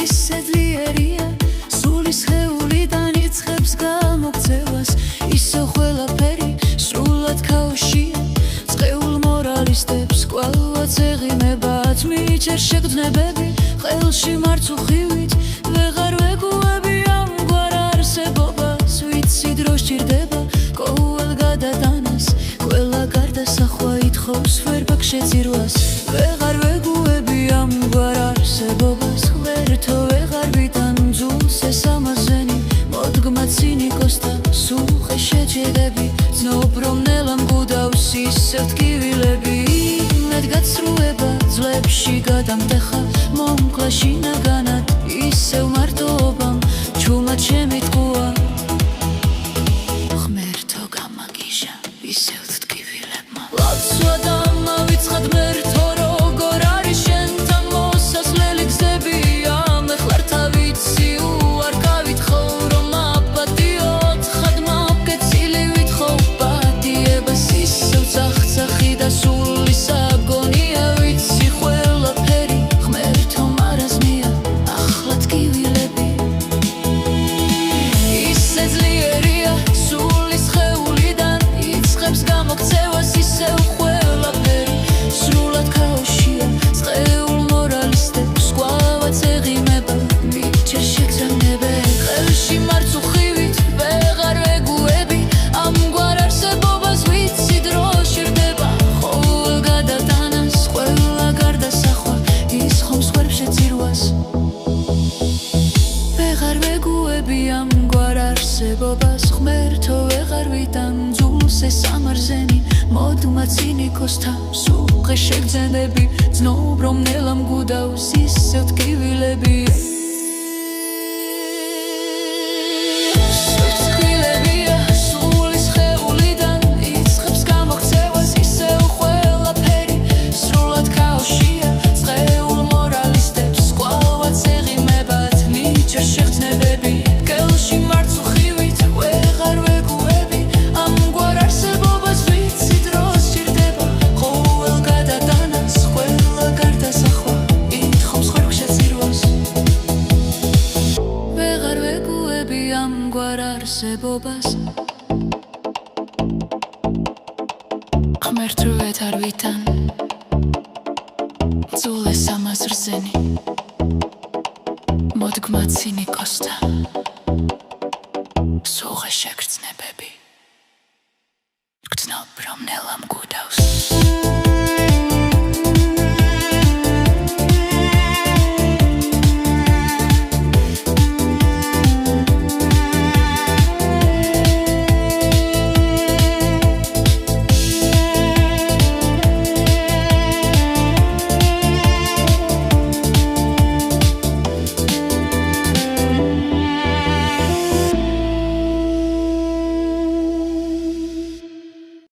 ისე ძლიერია სულის ხეულიდან იწყებს გამოქცევას ისევ ყველაფერი სრულად ქაოსშია წყეულ მორალისტებს კვალვაც ეღიმებათ მიჩერ შეგრძნებები ხელში მარცუხივით ვეღარ ვეგუები ამგვარ არსებობას ვიცი დრო სჭირდება ყოველ გადატანას ყველა გარდასახვა ითხოვს ვერბაქ შეძირვას ვეღარ ვეგუები ამგვარ არსებობას ღმერთო ვეღარ ვიტან ძულს ეს ამაზენი მოდგმა ცინიკოსთა სუხე შეჭედები ძნობ რომ ნელა მგუდავს ისევ ტკივილები მედგაცრუება ძლებში გადამდეხა მომკლა შინაგანად ისევ მარტოობამ ჩუმად შემიტყუა ღმერთო გამაგიჟა ისევ ტკივილებმა ლაცვა დამავიცხად მერთო როგორ არის შენთან მოსასვლელი გზები ამეხლარ თავიცი უარკავით ხოვრომ აპატიოთ ხადმა ვკეცილი ვითხოვ პატიებას ისევ წახცახი და სულის აგონია ვიცი ყველაფერი ღმერთო მარაზმია ახლა ტკივილები ისე ძლიერია სულის ხეულიდან იწყებს გამოქცევას ისევ ყველაფერი სრულად ქაოსშია წყეულ მორალისტებს კვალვაც ეღიმება მიჩერ შეგრძნებები ხელში მარცუხივით ვეღარ ვეგუები ამგვარ არსებობას ვიცი დრო სჭირდება ყოველ გადატანას ყველა გარდასახვა ისხომს ხوارებ შეძირვას ვეღარ ვეგუები ამგვარ არსებობას ღმერთო ვეღარ ვიტან ძულს ეს ამარზენი მოდმა ცინიკოსთა სუხე შეგრძნებები ძნობ რომ ნელა მგუდავს ისევ ტკივილები სულის ხეულიდან იწყებს გამოქცევას ისევ ყველაფერი სრულად ქაოსშია წყეულ მორალისტებს კვალვაც ეღიმებათ მიჩერ შეგრძნებები ხელში მარცუხივით ვეღარ ვეგუები ამგვარ არსებობას ვიცი დრო სჭირდება ყოველ გადატანას ყველა გარდასახვა ითხოვს ხوارებ შეძირვას ვეღარ ვეგუები ამგვარ არსებობას ღმერთო ვეღარ ვიტან ძულს ამას რზენი მოდგმა ცინიკოსთა სუხე შეგრძნებები გრძნობ რომ ნელა მგუდავს